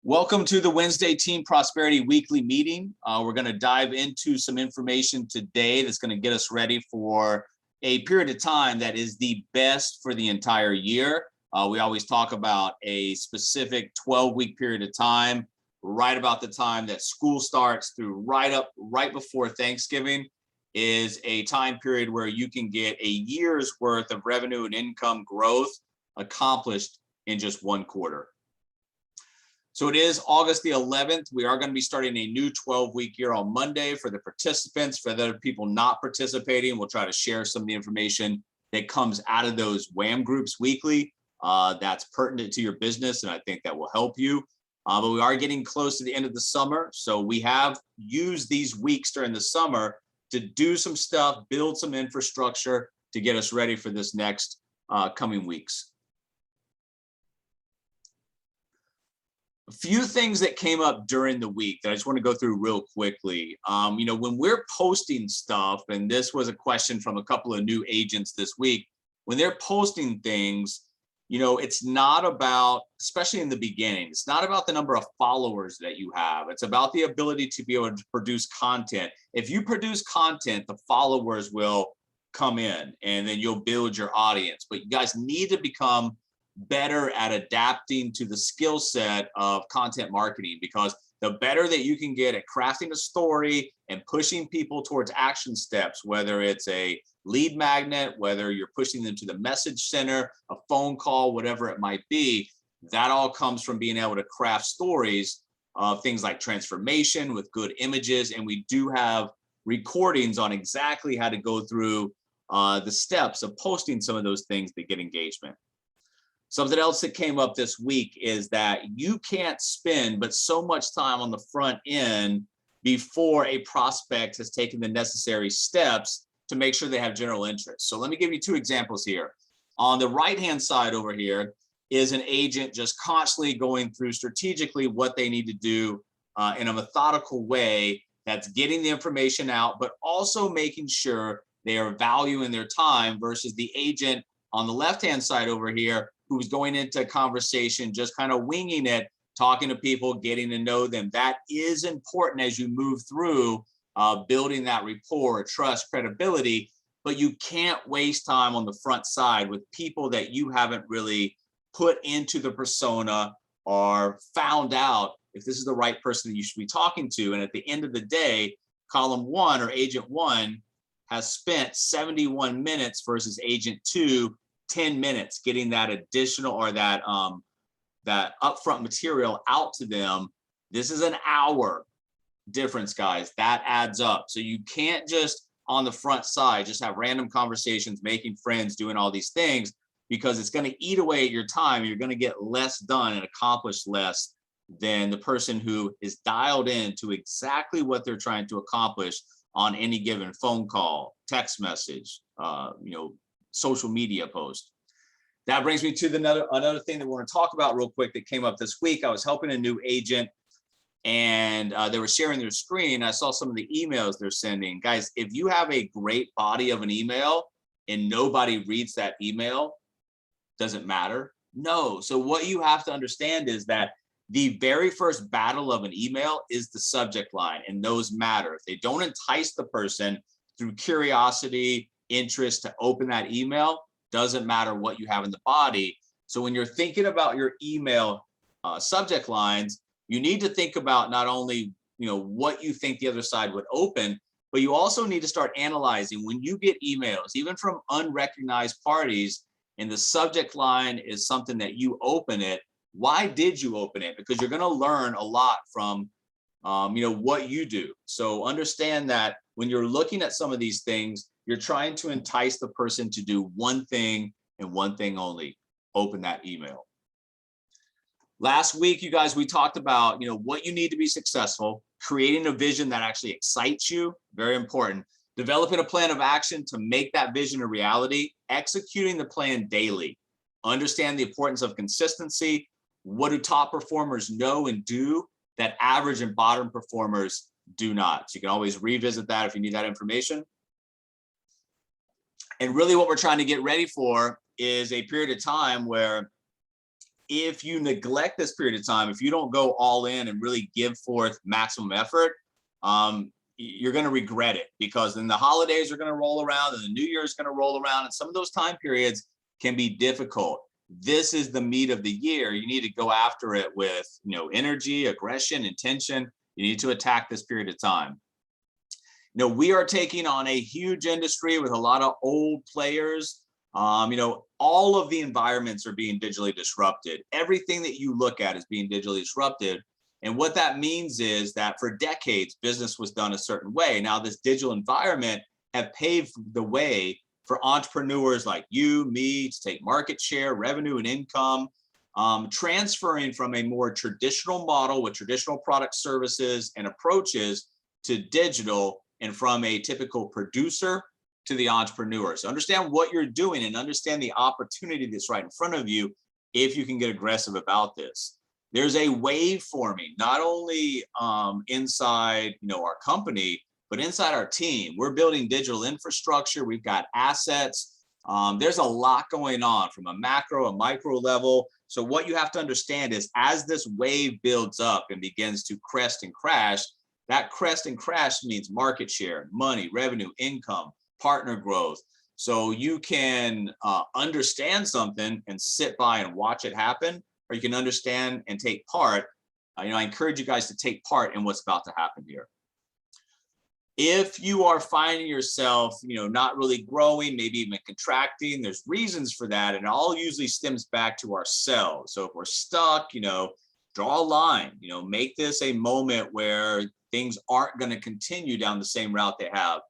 Welcome to the Wednesday Team Prosperity Weekly Meeting. We're going to dive into some information today that's going to get us ready for a period of time that is the best for the entire year. We always talk about a specific 12-week period of time, right about the time that school starts through right before Thanksgiving is a time period where you can get a year's worth of revenue and income growth accomplished in just one quarter. So it is August the 11th. We are going to be starting a new 12-week year on Monday for the participants. For the other people not participating, we'll try to share some of the information that comes out of those WHAM groups weekly that's pertinent to your business, and I think that will help you. But we are getting close to the end of the summer, so we have used these weeks during the summer to do some stuff, build some infrastructure to get us ready for this next coming weeks. A few things that came up during the week that I just want to go through real quickly. When we're posting stuff, and this was a question from a couple of new agents this week, when they're posting things, it's not about, especially in the beginning, it's not about the number of followers that you have. It's about the ability to be able to produce content. If you produce content, the followers will come in and then you'll build your audience. But you guys need to become better at adapting to the skill set of content marketing, because the better that you can get at crafting a story and pushing people towards action steps, whether it's a lead magnet, whether you're pushing them to the message center, a phone call, whatever it might be, that all comes from being able to craft stories of things like transformation with good images. And we do have recordings on exactly how to go through the steps of posting some of those things that get engagement. Something else that came up this week is that you can't spend but so much time on the front end before a prospect has taken the necessary steps to make sure they have general interest. So let me give you two examples here. On the right-hand side over here is an agent just constantly going through strategically what they need to do in a methodical way that's getting the information out, but also making sure they are valuing their time, versus the agent on the left-hand side over here who's going into a conversation, just kind of winging it, talking to people, getting to know them. That is important as you move through building that rapport, trust, credibility, but you can't waste time on the front side with people that you haven't really put into the persona or found out if this is the right person that you should be talking to. And at the end of the day, column one or agent one has spent 71 minutes versus agent two 10 minutes getting that additional or that upfront material out to them. This is an hour difference, guys. That adds up. So you can't just on the front side just have random conversations, making friends, doing all these things, because it's going to eat away at your time. You're going to get less done and accomplish less than the person who is dialed in to exactly what they're trying to accomplish on any given phone call, text message, social media post. That brings me to another thing that we're going to talk about real quick that came up this week. I was helping a new agent, and they were sharing their screen. I saw some of the emails they're sending. Guys, if you have a great body of an email and nobody reads that email, does it matter? No. So what you have to understand is that the very first battle of an email is the subject line, and those matter. If they don't entice the person through curiosity, interest to open that email, doesn't matter what you have in the body. So when you're thinking about your email subject lines, you need to think about not only what you think the other side would open, but you also need to start analyzing when you get emails, even from unrecognized parties, and the subject line is something that you open it. Why did you open it? Because you're going to learn a lot from what you do. So understand that when you're looking at some of these things, you're trying to entice the person to do one thing and one thing only: open that email. Last week, you guys, we talked about what you need to be successful, creating a vision that actually excites you, very important, developing a plan of action to make that vision a reality, executing the plan daily, understand the importance of consistency. What do top performers know and do that average and bottom performers do not? So you can always revisit that if you need that information. And really what we're trying to get ready for is a period of time where if you neglect this period of time, if you don't go all in and really give forth maximum effort, you're going to regret it, because then the holidays are going to roll around and the new year is going to roll around, and some of those time periods can be difficult. This is the meat of the year. You need to go after it with, energy, aggression, intention. You need to attack this period of time. We are taking on a huge industry with a lot of old players. All of the environments are being digitally disrupted. Everything that you look at is being digitally disrupted. And what that means is that for decades, business was done a certain way. Now, this digital environment have paved the way for entrepreneurs like you, me, to take market share, revenue, and income, transferring from a more traditional model with traditional product, services, and approaches to digital, and from a typical producer to the entrepreneur. So understand what you're doing and understand the opportunity that's right in front of you if you can get aggressive about this. There's a wave forming, not only inside our company, but inside our team. We're building digital infrastructure. We've got assets. There's a lot going on from a macro, a micro level. So what you have to understand is, as this wave builds up and begins to crest and crash, that crest and crash means market share, money, revenue, income, partner growth. So you can understand something and sit by and watch it happen, or you can understand and take part. I encourage you guys to take part in what's about to happen here. If you are finding yourself, not really growing, maybe even contracting, there's reasons for that. And it all usually stems back to ourselves. So if we're stuck, draw a line, make this a moment where things aren't going to continue down the same route they have.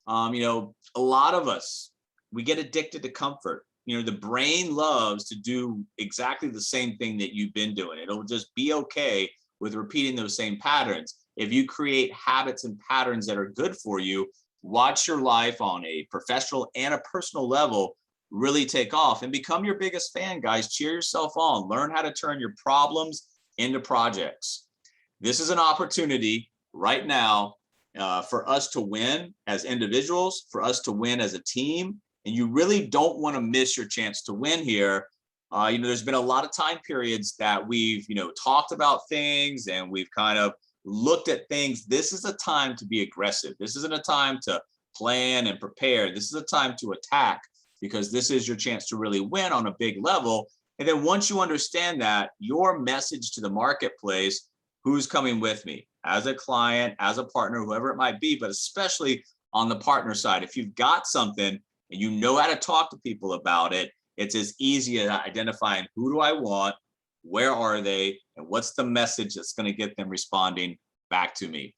A lot of us, we get addicted to comfort. The brain loves to do exactly the same thing that you've been doing. It'll just be okay with repeating those same patterns. If you create habits and patterns that are good for you, watch your life on a professional and a personal level really take off and become your biggest fan, guys. Cheer yourself on. Learn how to turn your problems into projects. This is an opportunity right now for us to win as individuals, for us to win as a team. And you really don't want to miss your chance to win here. There's been a lot of time periods that we've, talked about things and we've kind of looked at things. This is a time to be aggressive. This isn't a time to plan and prepare. This is a time to attack, because this is your chance to really win on a big level. And then once you understand that, your message to the marketplace, who's coming with me as a client, as a partner, whoever it might be, but especially on the partner side, if you've got something and you know how to talk to people about it, it's as easy as identifying who do I want, where are they, and what's the message that's going to get them responding back to me.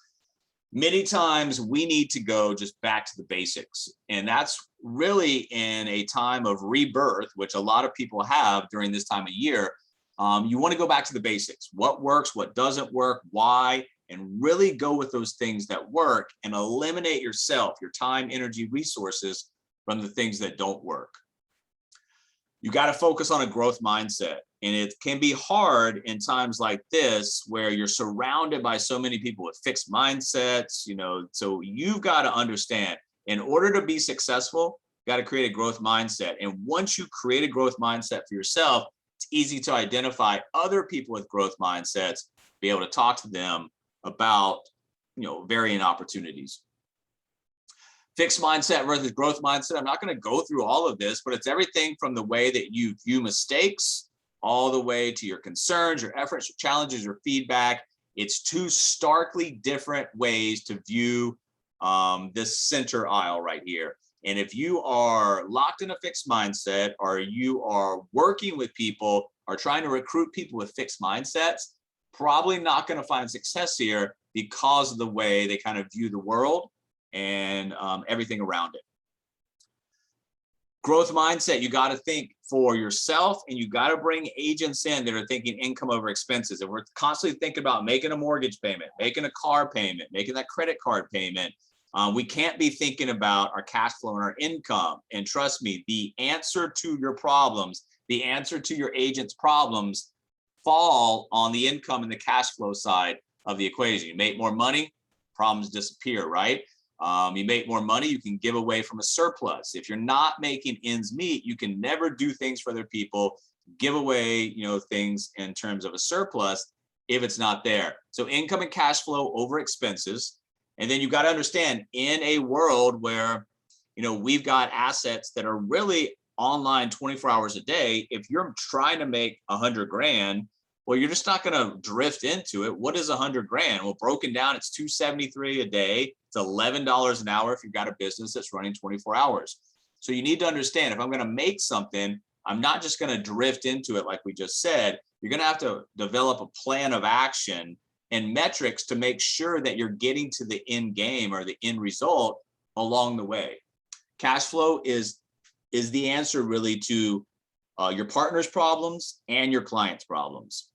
Many times we need to go just back to the basics. And that's really in a time of rebirth, which a lot of people have during this time of year. You want to go back to the basics. What works, what doesn't work, why, and really go with those things that work and eliminate yourself, your time, energy, resources from the things that don't work. You got to focus on a growth mindset. And it can be hard in times like this where you're surrounded by so many people with fixed mindsets, so you've got to understand, in order to be successful, you got to create a growth mindset. And once you create a growth mindset for yourself, it's easy to identify other people with growth mindsets, be able to talk to them about, varying opportunities. Fixed mindset versus growth mindset. I'm not going to go through all of this, but it's everything from the way that you view mistakes all the way to your concerns, your efforts, your challenges, your feedback. It's two starkly different ways to view this center aisle right here. And if you are locked in a fixed mindset, or you are working with people or trying to recruit people with fixed mindsets, probably not going to find success here because of the way they kind of view the world and everything around it. Growth mindset, you got to think for yourself, and you got to bring agents in that are thinking income over expenses. And we're constantly thinking about making a mortgage payment, making a car payment, making that credit card payment. We can't be thinking about our cash flow and our income. And trust me, the answer to your problems, the answer to your agent's problems fall on the income and the cash flow side of the equation. You make more money, problems disappear, right? You make more money, you can give away from a surplus. If you're not making ends meet, you can never do things for other people. give away, things in terms of a surplus if it's not there. So income and cash flow over expenses. And then you've got to understand, in a world where, we've got assets that are really online 24 hours a day, if you're trying to make 100 grand, well, you're just not going to drift into it. What is 100 grand? Well, broken down, it's 273 a day. It's $11 an hour if you've got a business that's running 24 hours. So you need to understand, if I'm going to make something, I'm not just going to drift into it like we just said. You're going to have to develop a plan of action and metrics to make sure that you're getting to the end game or the end result along the way. Cash flow is the answer really to your partner's problems and your client's problems.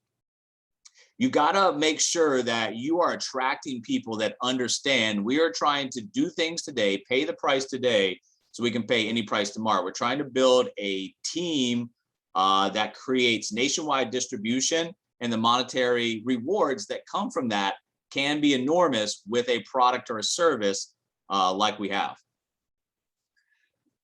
You got to make sure that you are attracting people that understand we are trying to do things today, pay the price today, so we can pay any price tomorrow. We're trying to build a team that creates nationwide distribution, and the monetary rewards that come from that can be enormous with a product or a service like we have.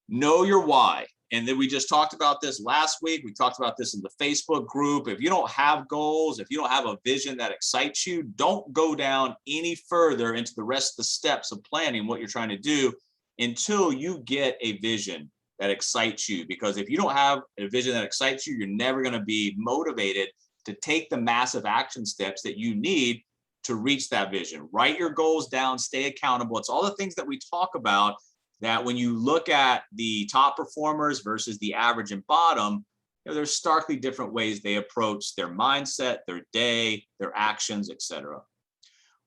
Know your why. And then we just talked about this last week. We talked about this in the Facebook group. If you don't have goals, if you don't have a vision that excites you, don't go down any further into the rest of the steps of planning what you're trying to do until you get a vision that excites you. Because if you don't have a vision that excites you, you're never going to be motivated to take the massive action steps that you need to reach that vision. Write your goals down, stay accountable. It's all the things that we talk about, that when you look at the top performers versus the average and bottom, there's starkly different ways they approach their mindset, their day, their actions, etc.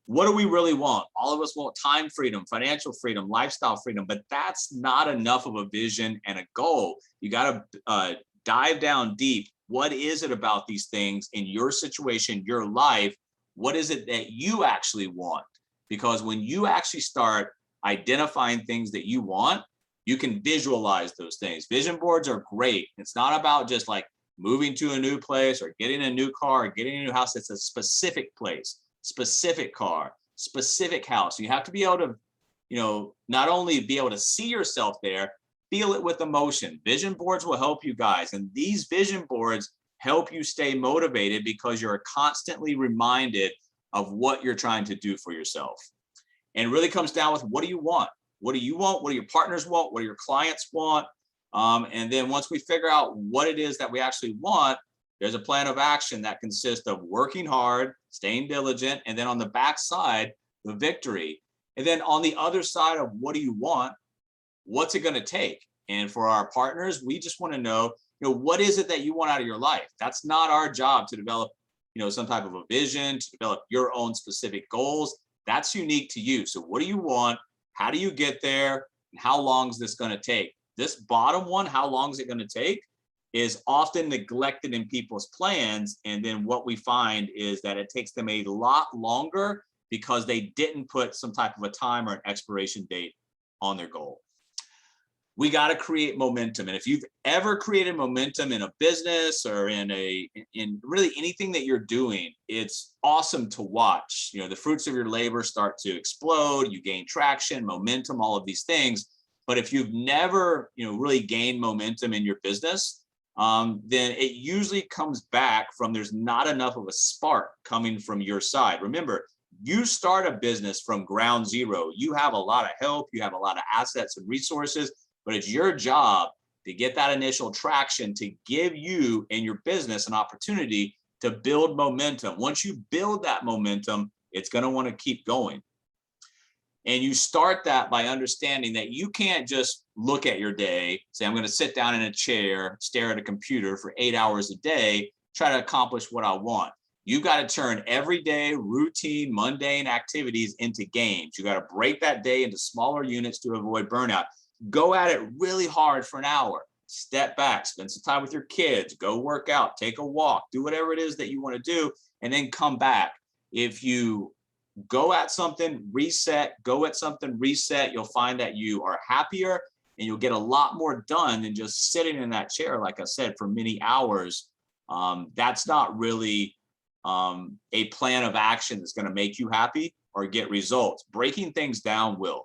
What do we really want? All of us want time freedom, financial freedom, lifestyle freedom, but that's not enough of a vision and a goal. You got to dive down deep. What is it about these things in your situation, your life? What is it that you actually want? Because when you actually start identifying things that you want, you can visualize those things. Vision boards are great. It's not about just like moving to a new place or getting a new car or getting a new house. It's a specific place, specific car, specific house. You have to be able to, not only be able to see yourself there, feel it with emotion. Vision boards will help you guys. And these vision boards help you stay motivated because you're constantly reminded of what you're trying to do for yourself. And it really comes down with, what do you want? What do you want? What do your partners want? What do your clients want? And then once we figure out what it is that we actually want, there's a plan of action that consists of working hard, staying diligent, and then on the back side, the victory. And then on the other side of what do you want, what's it going to take? And for our partners, we just want to know, what is it that you want out of your life? That's not our job to develop, some type of a vision, to develop your own specific goals. That's unique to you. So what do you want? How do you get there? And how long is this going to take? This bottom one, how long is it going to take, is often neglected in people's plans. And then what we find is that it takes them a lot longer because they didn't put some type of a time or an expiration date on their goal. We got to create momentum. And if you've ever created momentum in a business or in really anything that you're doing, it's awesome to watch. The fruits of your labor start to explode. You gain traction, momentum, all of these things. But if you've never, really gained momentum in your business, then it usually comes back from there's not enough of a spark coming from your side. Remember, you start a business from ground zero. You have a lot of help. You have a lot of assets and resources. But it's your job to get that initial traction to give you and your business an opportunity to build momentum. Once you build that momentum, it's going to want to keep going. And you start that by understanding that you can't just look at your day, say, I'm going to sit down in a chair, stare at a computer for 8 hours a day, try to accomplish what I want. You got to turn everyday, routine, mundane activities into games. You got to break that day into smaller units to avoid burnout. Go at it really hard for an hour. Step back, spend some time with your kids, go work out, take a walk, do whatever it is that you want to do, and then come back. If you go at something, reset, you'll find that you are happier and you'll get a lot more done than just sitting in that chair, like I said, for many hours. That's not really a plan of action that's going to make you happy or get results. Breaking things down will.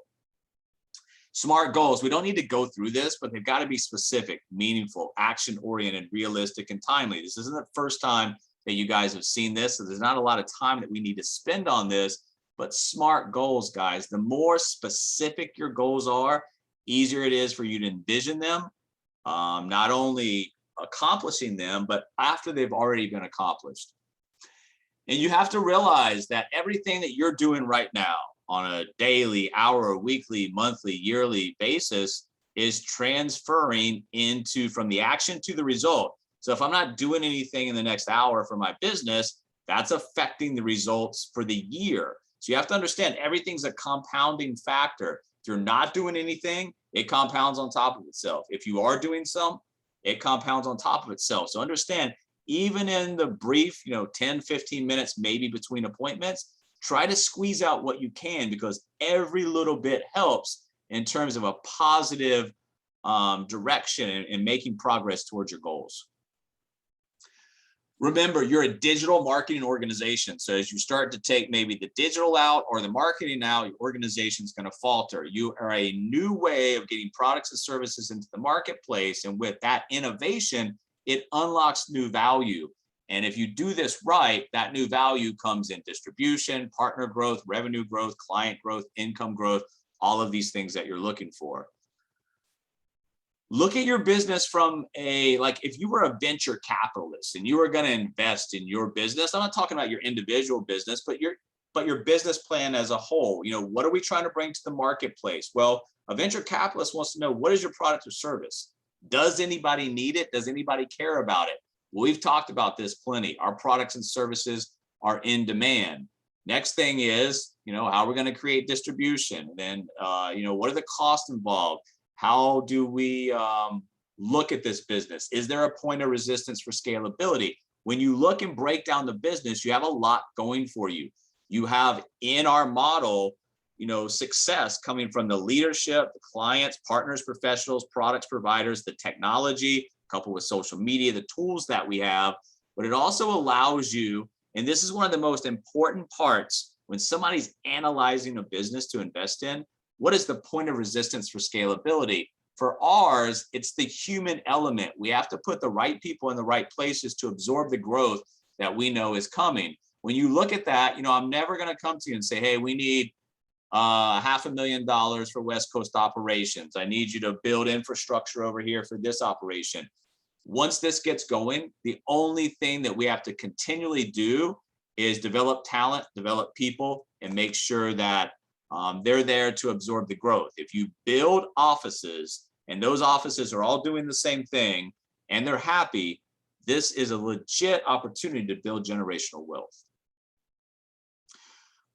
SMART goals. We don't need to go through this, but they've got to be specific, meaningful, action-oriented, realistic, and timely. This isn't the first time that you guys have seen this, so there's not a lot of time that we need to spend on this, but SMART goals, guys, the more specific your goals are, easier it is for you to envision them, not only accomplishing them, but after they've already been accomplished. And you have to realize that everything that you're doing right now on a daily, hour, weekly, monthly, yearly basis is transferring into from the action to the result. So if I'm not doing anything in the next hour for my business, that's affecting the results for the year. So you have to understand everything's a compounding factor. If you're not doing anything, it compounds on top of itself. If you are doing some, it compounds on top of itself. So understand, even in the brief, 10, 15 minutes, maybe between appointments, try to squeeze out what you can, because every little bit helps in terms of a positive direction in making progress towards your goals. Remember, you're a digital marketing organization. So as you start to take maybe the digital out or the marketing out, your organization's going to falter. You are a new way of getting products and services into the marketplace. And with that innovation, it unlocks new value. And if you do this right, that new value comes in distribution, partner growth, revenue growth, client growth, income growth, all of these things that you're looking for. Look at your business from if you were a venture capitalist and you were going to invest in your business. I'm not talking about your individual business, but your business plan as a whole. What are we trying to bring to the marketplace? Well, a venture capitalist wants to know, what is your product or service? Does anybody need it? Does anybody care about it? Well, we've talked about this plenty. Our products and services are in demand. Next thing is, how we're going to create distribution. Then, what are the costs involved? How do we look at this business? Is there a point of resistance for scalability? When you look and break down the business, you have a lot going for you. You have in our model, success coming from the leadership, the clients, partners, professionals, products, providers, the technology, coupled with social media, the tools that we have. But it also allows you, and this is one of the most important parts when somebody's analyzing a business to invest in, what is the point of resistance for scalability? For ours, it's the human element. We have to put the right people in the right places to absorb the growth that we know is coming. When you look at that, I'm never going to come to you and say, hey, we need $500,000 for West Coast operations. I need you to build infrastructure over here for this operation. Once this gets going, the only thing that we have to continually do is develop talent, develop people, and make sure that they're there to absorb the growth. If you build offices and those offices are all doing the same thing and they're happy, this is a legit opportunity to build generational wealth.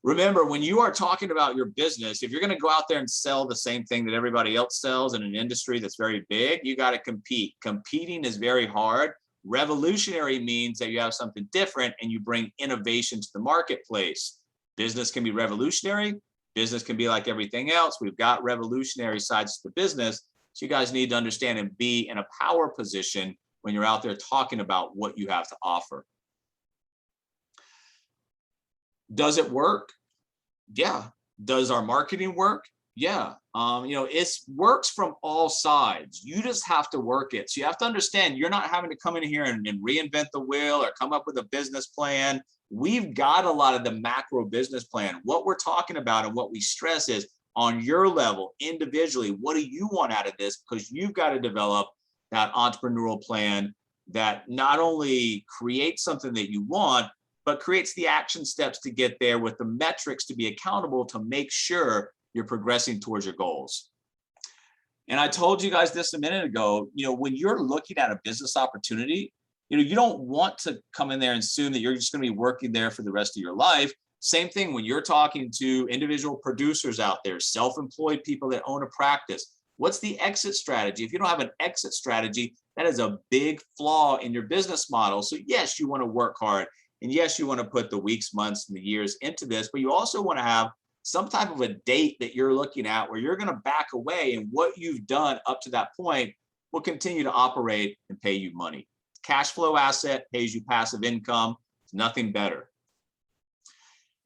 Remember, when you are talking about your business, if you're going to go out there and sell the same thing that everybody else sells in an industry that's very big, you got to compete. Competing is very hard. Revolutionary means that you have something different and you bring innovation to the marketplace. Business can be revolutionary. Business can be like everything else. We've got revolutionary sides to the business. So you guys need to understand and be in a power position when you're out there talking about what you have to offer. Does it work? Yeah. Does our marketing work? Yeah. It works from all sides. You just have to work it. So you have to understand, you're not having to come in here and reinvent the wheel or come up with a business plan. We've got a lot of the macro business plan. What we're talking about and what we stress is on your level, individually, what do you want out of this? Because you've got to develop that entrepreneurial plan that not only creates something that you want, but creates the action steps to get there with the metrics to be accountable to make sure you're progressing towards your goals. And I told you guys this a minute ago, when you're looking at a business opportunity, you don't want to come in there and assume that you're just going to be working there for the rest of your life. Same thing when you're talking to individual producers out there, self-employed people that own a practice. What's the exit strategy? If you don't have an exit strategy, that is a big flaw in your business model. So yes, you want to work hard. And yes, you want to put the weeks, months, and the years into this, but you also want to have some type of a date that you're looking at where you're going to back away, and what you've done up to that point will continue to operate and pay you money. Cash flow asset pays you passive income, nothing better.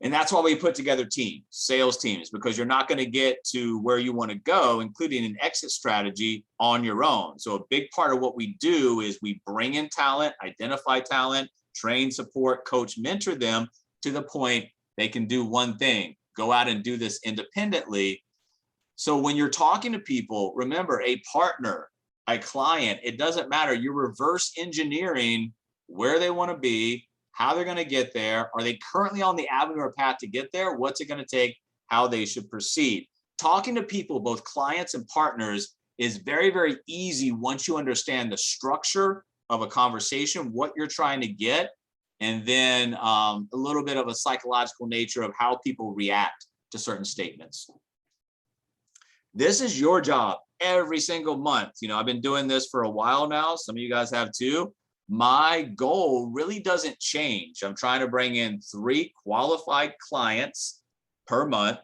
And that's why we put together teams, sales teams, because you're not going to get to where you want to go, including an exit strategy, on your own. So a big part of what we do is we bring in talent, identify talent, train, support, coach, mentor them to the point they can do one thing: go out and do this independently. So when you're talking to people, remember, a partner, a client, it doesn't matter. You're reverse engineering where they want to be, how they're going to get there. Are they currently on the avenue or path to get there? What's it going to take? How they should proceed. Talking to people, both clients and partners, is very, very easy once you understand the structure of a conversation, what you're trying to get, and then a little bit of a psychological nature of how people react to certain statements. This is your job every single month. You know, I've been doing this for a while now. Some of you guys have too. My goal really doesn't change. I'm trying to bring in 3 qualified clients per month,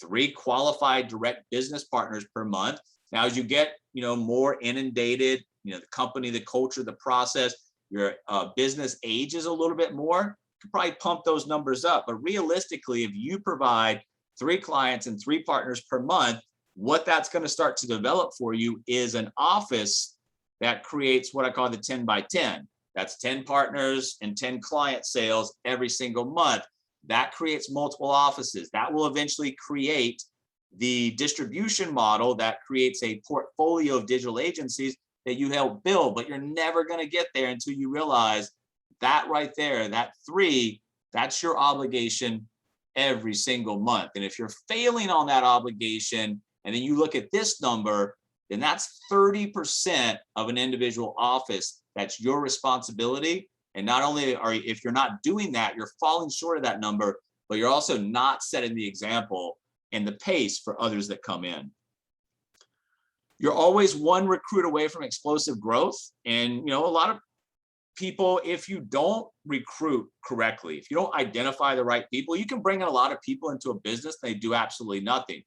3 qualified direct business partners per month. Now, as you get, more inundated, the company, the culture, the process, your business ages a little bit more, you can probably pump those numbers up. But realistically, if you provide 3 clients and 3 partners per month, what that's going to start to develop for you is an office that creates what I call the 10 by 10. That's 10 partners and 10 client sales every single month. That creates multiple offices. That will eventually create the distribution model that creates a portfolio of digital agencies that you help build. But you're never going to get there until you realize that right there, that 3, that's your obligation every single month. And if you're failing on that obligation, and then you look at this number, then that's 30% of an individual office. That's your responsibility. And not only if you're not doing that, you're falling short of that number, but you're also not setting the example and the pace for others that come in. You're always one recruit away from explosive growth. And, a lot of people, if you don't recruit correctly, if you don't identify the right people, you can bring in a lot of people into a business, they do absolutely nothing.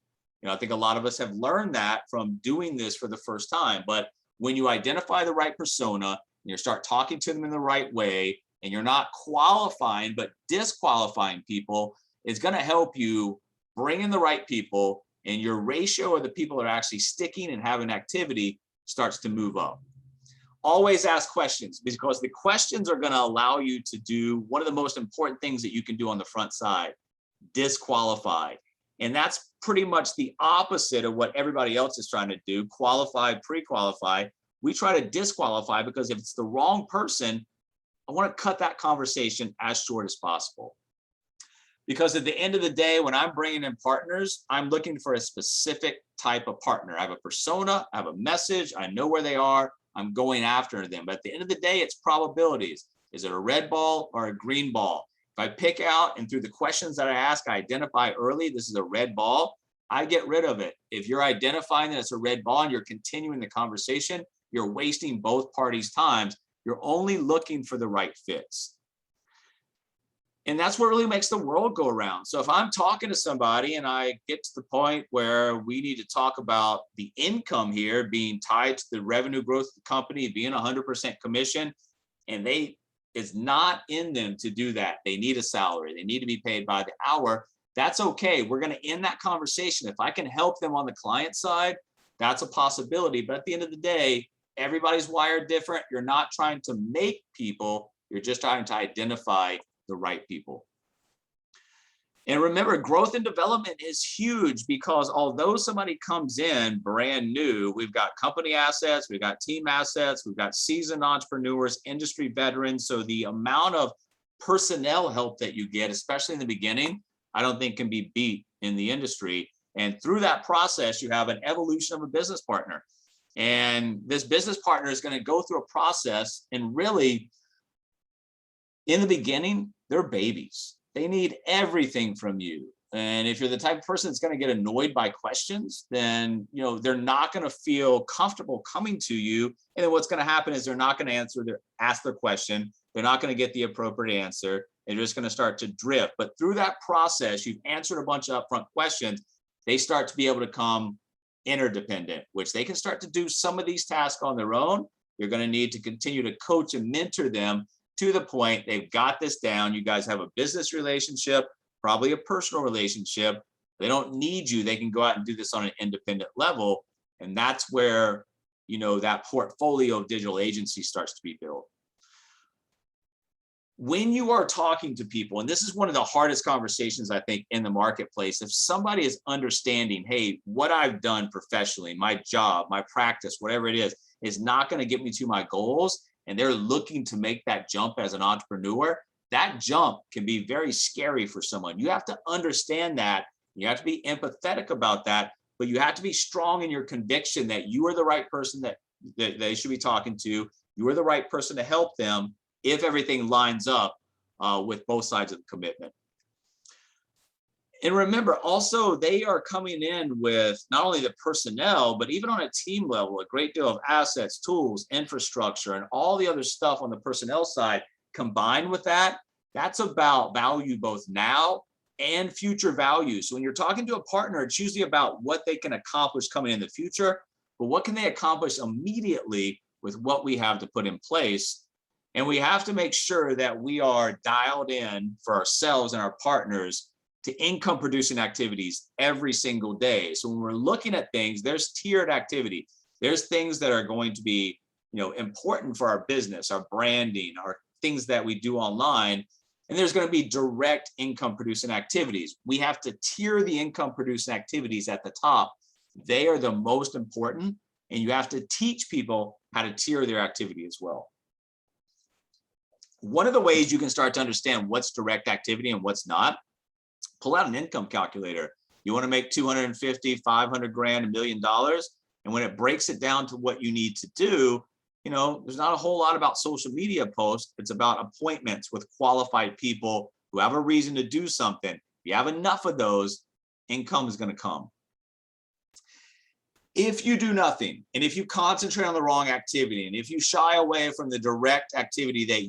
I think a lot of us have learned that from doing this for the first time. But when you identify the right persona, and you start talking to them in the right way, and you're not qualifying but disqualifying people, it's going to help you bring in the right people, and your ratio of the people that are actually sticking and having activity starts to move up. Always ask questions, because the questions are going to allow you to do one of the most important things that you can do on the front side: disqualify. And that's pretty much the opposite of what everybody else is trying to do: qualify, pre-qualify. We try to disqualify, because if it's the wrong person, I want to cut that conversation as short as possible. Because at the end of the day, when I'm bringing in partners, I'm looking for a specific type of partner. I have a persona, I have a message, I know where they are, I'm going after them. But at the end of the day, it's probabilities. Is it a red ball or a green ball? If I pick out, and through the questions that I ask, I identify early, this is a red ball, I get rid of it. If you're identifying that it's a red ball and you're continuing the conversation, you're wasting both parties' times. You're only looking for the right fits. And that's what really makes the world go around. So if I'm talking to somebody and I get to the point where we need to talk about the income here being tied to the revenue growth of the company, being 100% commission, and it's not in them to do that. They need a salary. They need to be paid by the hour. That's okay. We're going to end that conversation. If I can help them on the client side, that's a possibility. But at the end of the day, everybody's wired different. You're not trying to make people. You're just trying to identify the right people. And remember, growth and development is huge, because although somebody comes in brand new, we've got company assets, we've got team assets, we've got seasoned entrepreneurs, industry veterans. So the amount of personnel help that you get, especially in the beginning, I don't think can be beat in the industry. And through that process, you have an evolution of a business partner. And this business partner is going to go through a process, and really, in the beginning, they're babies. They need everything from you. And if you're the type of person that's going to get annoyed by questions, then they're not going to feel comfortable coming to you. And then what's going to happen is they're not going to ask their question. They're not going to get the appropriate answer. They're just going to start to drift. But through that process, you've answered a bunch of upfront questions. They start to be able to come interdependent, which they can start to do some of these tasks on their own. You're going to need to continue to coach and mentor them to the point they've got this down. You guys have a business relationship, probably a personal relationship. They don't need you. They can go out and do this on an independent level. And that's where, that portfolio of digital agency starts to be built. When you are talking to people, and this is one of the hardest conversations, I think, in the marketplace, if somebody is understanding, hey, what I've done professionally, my job, my practice, whatever it is not going to get me to my goals, and they're looking to make that jump as an entrepreneur, that jump can be very scary for someone. You have to understand that. You have to be empathetic about that, but you have to be strong in your conviction that you are the right person that they should be talking to. You are the right person to help them if everything lines up with both sides of the commitment. And remember, also, they are coming in with not only the personnel, but even on a team level, a great deal of assets, tools, infrastructure, and all the other stuff on the personnel side. Combined with that, that's about value both now and future value. So when you're talking to a partner, it's usually about what they can accomplish coming in the future, but what can they accomplish immediately with what we have to put in place. And we have to make sure that we are dialed in for ourselves and our partners to income producing activities every single day. So when we're looking at things, there's tiered activity. There's things that are going to be, important for our business, our branding, our things that we do online. And there's going to be direct income producing activities. We have to tier the income producing activities at the top. They are the most important, and you have to teach people how to tier their activity as well. One of the ways you can start to understand what's direct activity and what's not, pull out an income calculator. You want to make 250, 500 grand, $1 million. And when it breaks it down to what you need to do, there's not a whole lot about social media posts. It's about appointments with qualified people who have a reason to do something. If you have enough of those, income is going to come. If you do nothing, and if you concentrate on the wrong activity, and if you shy away from the direct activity that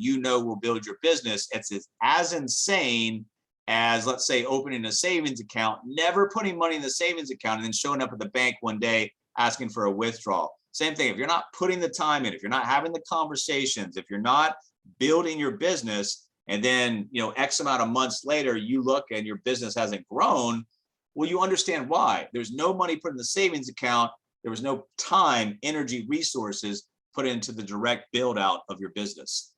will build your business, it's as insane as, let's say, opening a savings account, never putting money in the savings account, and then showing up at the bank one day asking for a withdrawal. Same thing. If you're not putting the time in, if you're not having the conversations, if you're not building your business, and then, X amount of months later, you look and your business hasn't grown, well, you understand why. There's no money put in the savings account. There was no time, energy, resources put into the direct build out of your business.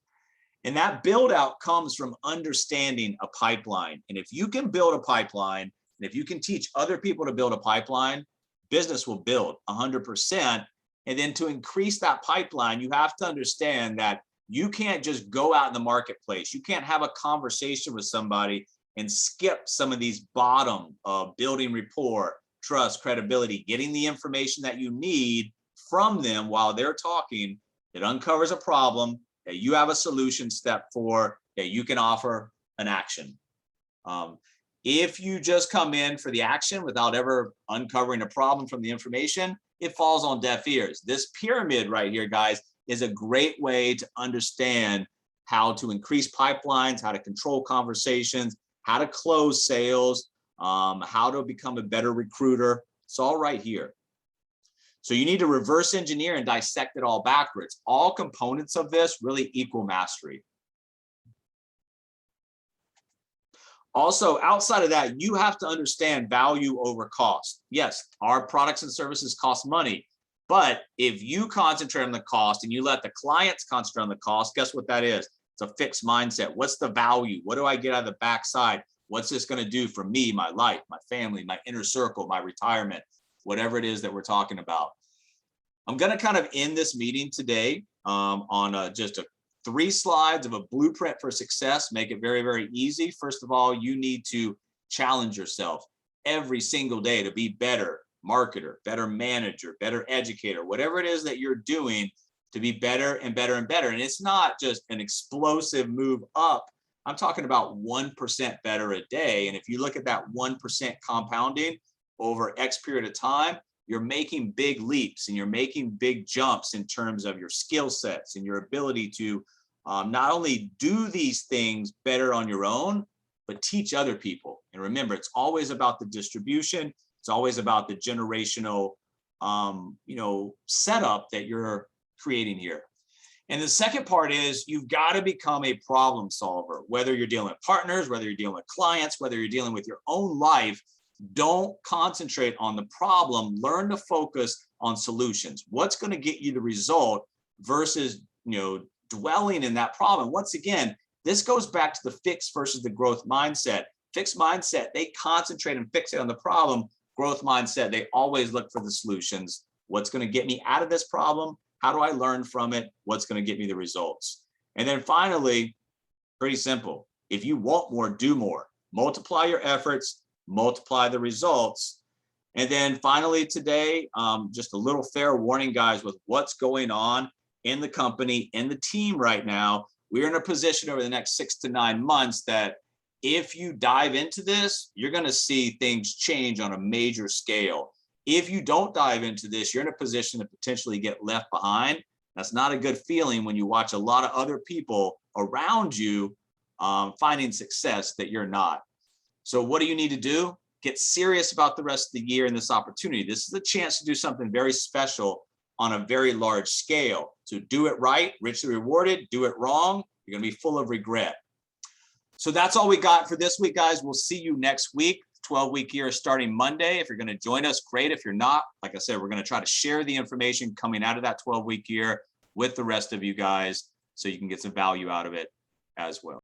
And that build out comes from understanding a pipeline. And if you can build a pipeline, and if you can teach other people to build a pipeline, business will build 100%. And then to increase that pipeline, you have to understand that you can't just go out in the marketplace. You can't have a conversation with somebody and skip some of these bottom of building rapport, trust, credibility, getting the information that you need from them while they're talking. It uncovers a problem that you have a solution step for, that you can offer an action. If you just come in for the action without ever uncovering a problem from the information, it falls on deaf ears. This pyramid right here, guys, is a great way to understand how to increase pipelines, how to control conversations, how to close sales, how to become a better recruiter. It's all right here. So you need to reverse engineer and dissect it all backwards. All components of this really equal mastery. Also, outside of that, you have to understand value over cost. Yes, our products and services cost money, but if you concentrate on the cost and you let the clients concentrate on the cost, guess what that is? It's a fixed mindset. What's the value? What do I get out of the backside? What's this going to do for me, my life, my family, my inner circle, my retirement, whatever it is that we're talking about? I'm going to kind of end this meeting today on just 3 slides of a blueprint for success. Make it very, very easy. First of all, you need to challenge yourself every single day to be better marketer, better manager, better educator, whatever it is that you're doing to be better and better and better. And it's not just an explosive move up. I'm talking about 1% better a day. And if you look at that 1% compounding over X period of time, you're making big leaps and you're making big jumps in terms of your skill sets and your ability to not only do these things better on your own, but teach other people. And remember, it's always about the distribution. It's always about the generational, setup that you're creating here. And the second part is you've got to become a problem solver, whether you're dealing with partners, whether you're dealing with clients, whether you're dealing with your own life. Don't concentrate on the problem. Learn to focus on solutions. What's going to get you the result versus, dwelling in that problem. Once again, this goes back to the fixed versus the growth mindset. Fixed mindset, they concentrate and fixate on the problem. Growth mindset, they always look for the solutions. What's going to get me out of this problem? How do I learn from it? What's going to get me the results? And then finally, pretty simple. If you want more, do more. Multiply your efforts, multiply the results. And then finally today, just a little fair warning, guys, with what's going on in the company, in the team right now. We're in a position over the next 6 to 9 months that if you dive into this, you're going to see things change on a major scale. If you don't dive into this, you're in a position to potentially get left behind. That's not a good feeling when you watch a lot of other people around you finding success that you're not. So what do you need to do? Get serious about the rest of the year and this opportunity. This is a chance to do something very special on a very large scale. So do it right, richly rewarded. Do it wrong, you're going to be full of regret. So that's all we got for this week, guys. We'll see you next week. 12-week year starting Monday. If you're going to join us, great. If you're not, like I said, we're going to try to share the information coming out of that 12-week year with the rest of you guys so you can get some value out of it as well.